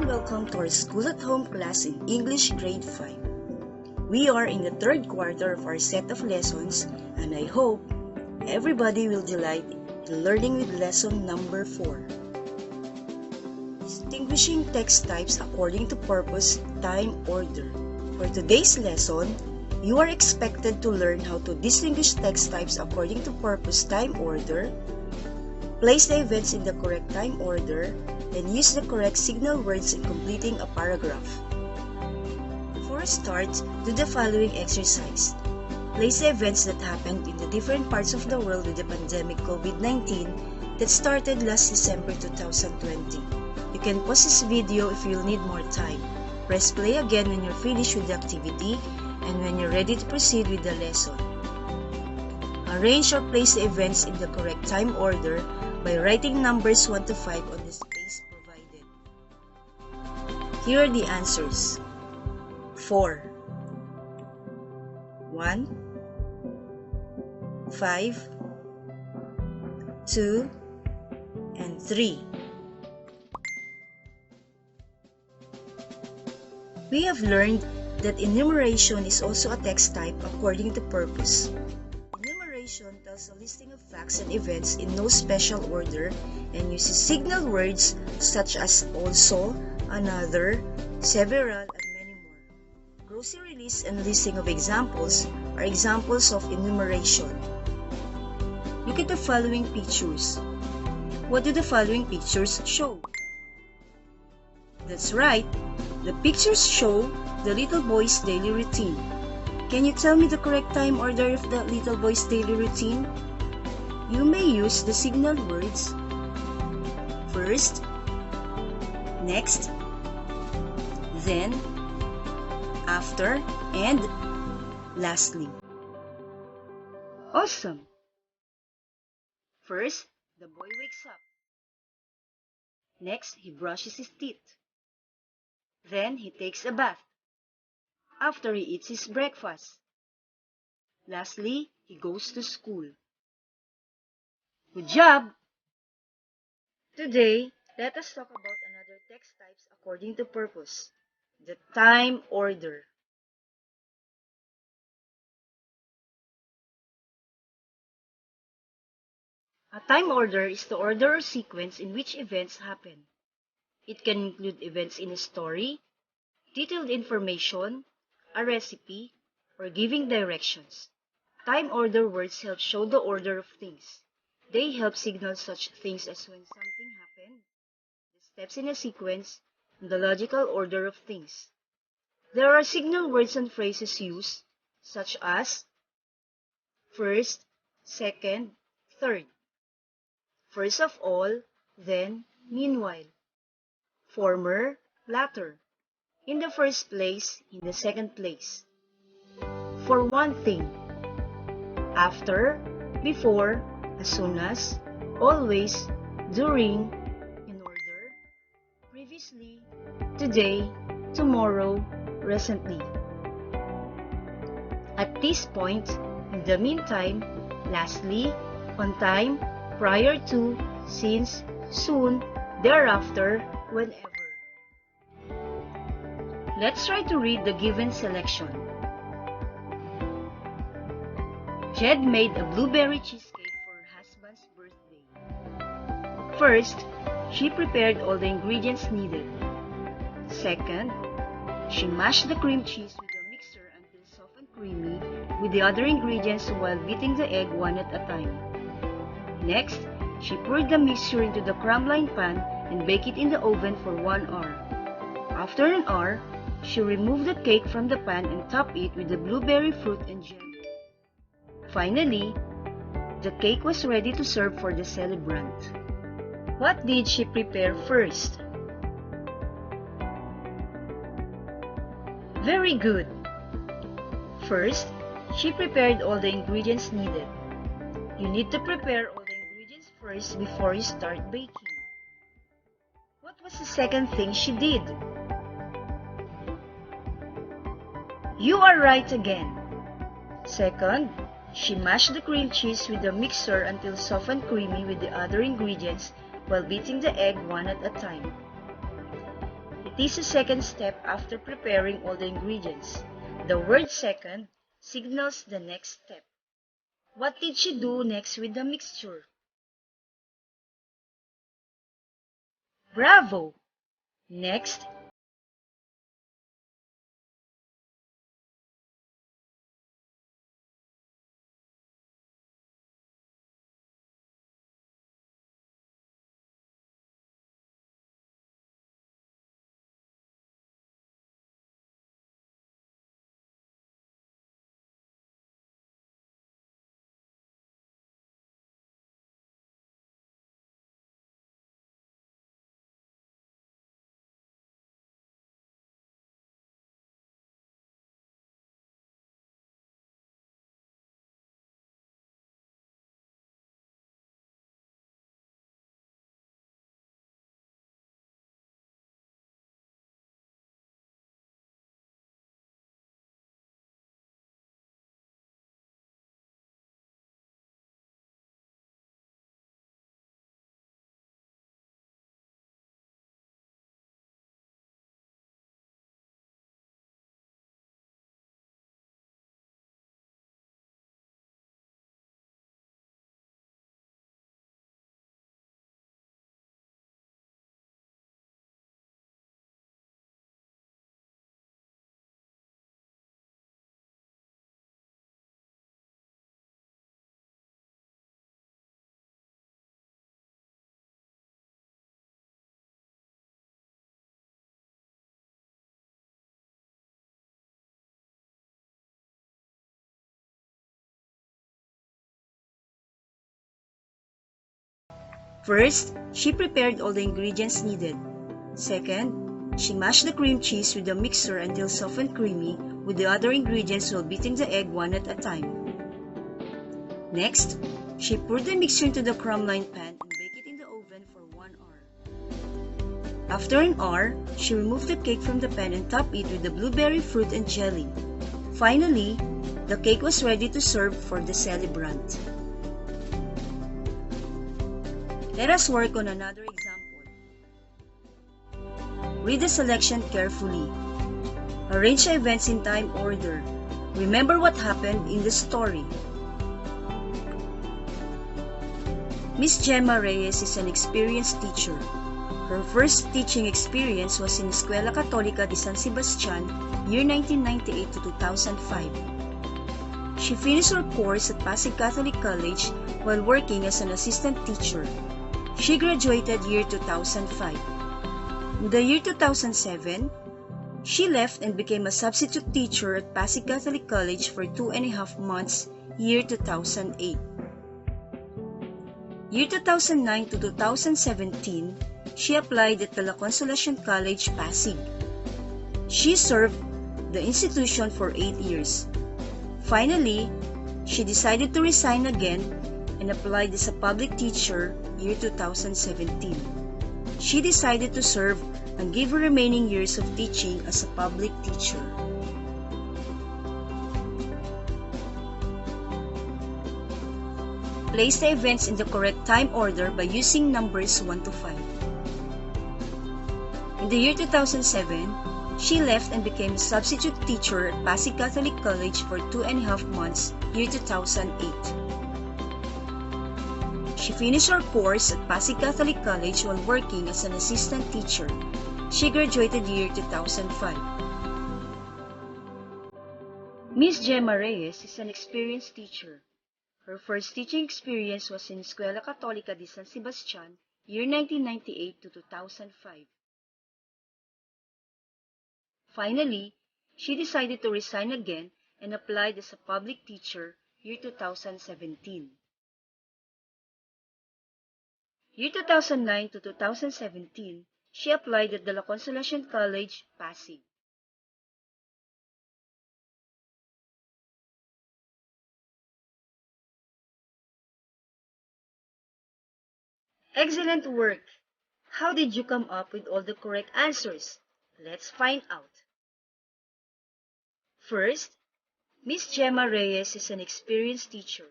and welcome to our School at Home class in English Grade 5. We are in the third quarter of our set of lessons, and I hope everybody will delight in learning with lesson number 4. Distinguishing text types according to purpose, time, order. For today's lesson, you are expected to learn how to distinguish text types according to purpose, time, order, place the events in the correct time order, and use the correct signal words in completing a paragraph. Before we start, do the following exercise. Place the events that happened in the different parts of the world with the pandemic COVID-19 that started last December 2020. You can pause this video if you'll need more time. Press play again when you're finished with the activity and when you're ready to proceed with the lesson. Arrange or place the events in the correct time order by writing numbers 1 to 5 on the space provided. Here are the answers. 4, 1, 5, 2, and 3. We have learned that enumeration is also a text type according to purpose. Enumeration tells a listing of facts and events in no special order and uses signal words such as also, another, several, and many more. Grocery list and listing of examples are examples of enumeration. Look at the following pictures. What do the following pictures show? That's right, the pictures show the little boy's daily routine. Can you tell me the correct time order of the little boy's daily routine? You may use the signal words first, next, then, after, and lastly. Awesome! First, the boy wakes up. Next, he brushes his teeth. Then, he takes a bath. After he eats his breakfast. Lastly, he goes to school. Good job! Today, let us talk about another text types according to purpose, the time order. A time order is the order or sequence in which events happen. It can include events in a story, detailed information, a recipe, or giving directions. Time order words help show the order of things. They help signal such things as when something happened, the steps in a sequence, and the logical order of things. There are signal words and phrases used, such as first, second, third. First of all, then, meanwhile. Former, latter. In the first place, in the second place. For one thing. After, before, as soon as, always, during, in order, previously, today, tomorrow, recently. At this point, in the meantime, lastly, on time, prior to, since, soon, thereafter, whenever. Let's try to read the given selection. Jed made a blueberry cheesecake for her husband's birthday. First, she prepared all the ingredients needed. Second, she mashed the cream cheese with a mixer until soft and creamy with the other ingredients while beating the egg one at a time. Next, she poured the mixture into the crumblined pan and baked it in the oven for 1 hour. After an hour, she removed the cake from the pan and topped it with the blueberry fruit and jelly. Finally, the cake was ready to serve for the celebrant. What did she prepare first? Very good! First, she prepared all the ingredients needed. You need to prepare all the ingredients first before you start baking. What was the second thing she did? You are right again. Second, she mashed the cream cheese with the mixer until soft and creamy with the other ingredients while beating the egg one at a time. It is a second step after preparing all the ingredients. The word second signals the next step. What did she do next with the mixture? Bravo! Next, first, she prepared all the ingredients needed. Second, she mashed the cream cheese with the mixer until soft and creamy with the other ingredients while beating the egg one at a time. Next, she poured the mixture into the crumb-lined pan and baked it in the oven for 1 hour. After an hour, she removed the cake from the pan and topped it with the blueberry fruit and jelly. Finally, the cake was ready to serve for the celebrant. Let us work on another example. Read the selection carefully. Arrange the events in time order. Remember what happened in the story. Miss Gemma Reyes is an experienced teacher. Her first teaching experience was in Escuela Católica de San Sebastián, year 1998 to 2005. She finished her course at Pasig Catholic College while working as an assistant teacher. She graduated year 2005. In the year 2007, she left and became a substitute teacher at Pasig Catholic College for 2.5 months, year 2008. Year 2009 to 2017, she applied at the La Consolacion College, Pasig. She served the institution for 8 years. Finally, she decided to resign again and applied as a public teacher year 2017. She decided to serve and give her remaining years of teaching as a public teacher. Place the events in the correct time order by using numbers 1 to 5. In the year 2007, she left and became a substitute teacher at Pasig Catholic College for 2.5 months, year 2008. She finished her course at Pasig Catholic College while working as an assistant teacher. She graduated year 2005. Miss Gemma Reyes is an experienced teacher. Her first teaching experience was in Escuela Católica de San Sebastián, year 1998 to 2005. Finally, she decided to resign again and applied as a public teacher year 2017. Year 2009 to 2017, she applied at the La Consolacion College, Pasig. Excellent work! How did you come up with all the correct answers? Let's find out. First, Miss Gemma Reyes is an experienced teacher.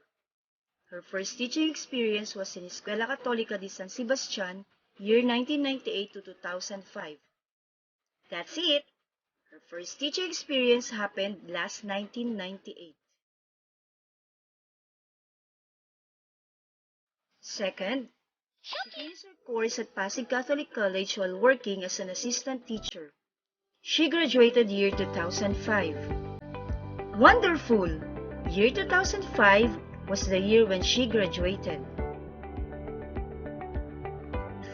Her first teaching experience was in Escuela Católica de San Sebastián, year 1998 to 2005. That's it. Her first teaching experience happened last 1998. Second, she finished her course at Pasig Catholic College while working as an assistant teacher. She graduated year 2005. Wonderful! Year 2005 was the year when she graduated.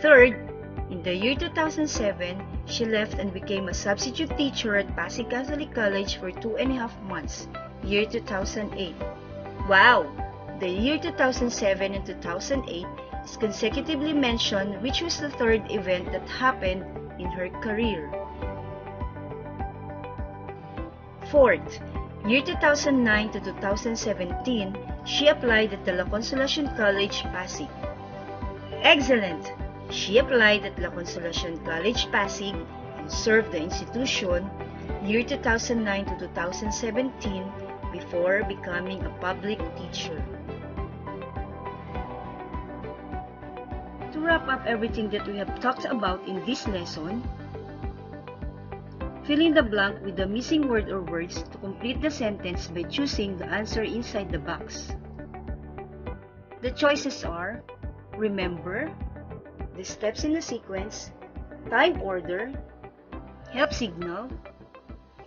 Third, in the year 2007, she left and became a substitute teacher at Pasig Catholic College for 2.5 months, year 2008. Wow! The year 2007 and 2008 is consecutively mentioned, which was the third event that happened in her career. Fourth, year 2009 to 2017, she applied at the La Consolacion College, Pasig. Excellent! She applied at La Consolacion College, Pasig and served the institution year 2009 to 2017 before becoming a public teacher. To wrap up everything that we have talked about in this lesson, fill in the blank with the missing word or words to complete the sentence by choosing the answer inside the box. The choices are remember, the steps in the sequence, time order, help signal,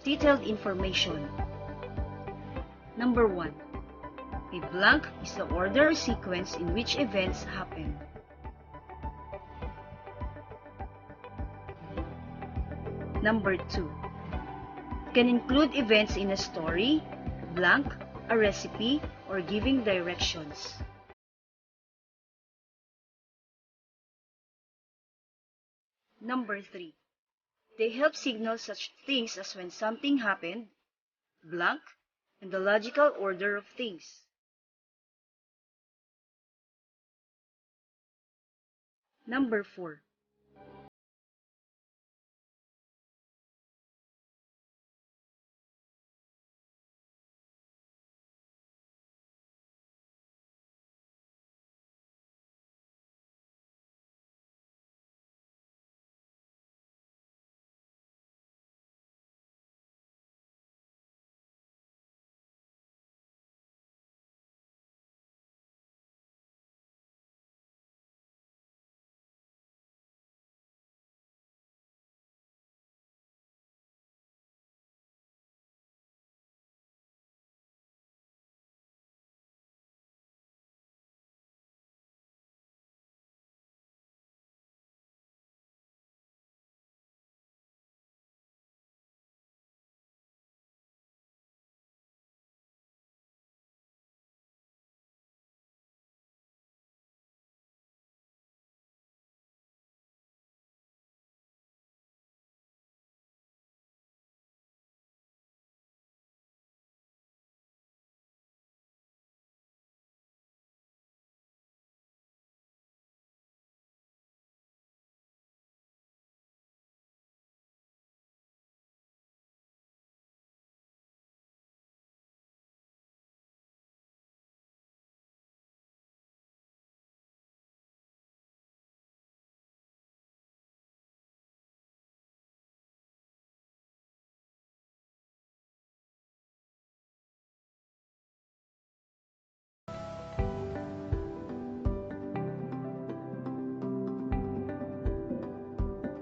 detailed information. Number 1. A blank is the order or sequence in which events happen. Number 2. Can include events in a story, blank, a recipe, or giving directions. Number 3. They help signal such things as when something happened, blank, and the logical order of things. Number 4.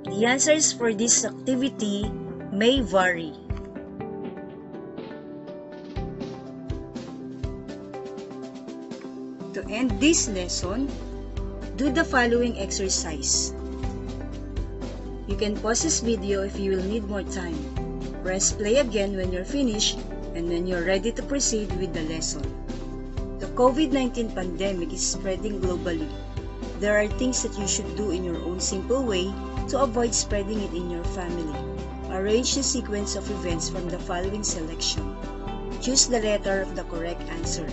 The answers for this activity may vary. To end this lesson, do the following exercise. You can pause this video if you will need more time. Press play again when you're finished and when you're ready to proceed with the lesson. The COVID-19 pandemic is spreading globally. There are things that you should do in your own simple way to avoid spreading it in your family. Arrange the sequence of events from the following selection. Choose the letter of the correct answer.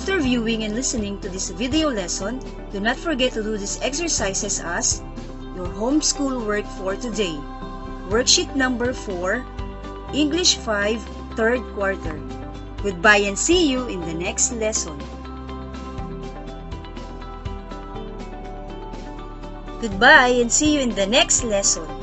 After viewing and listening to this video lesson, do not forget to do these exercises as your homeschool work for today. Worksheet number 4, English 5, 3rd quarter. Goodbye and see you in the next lesson. Goodbye and see you in the next lesson.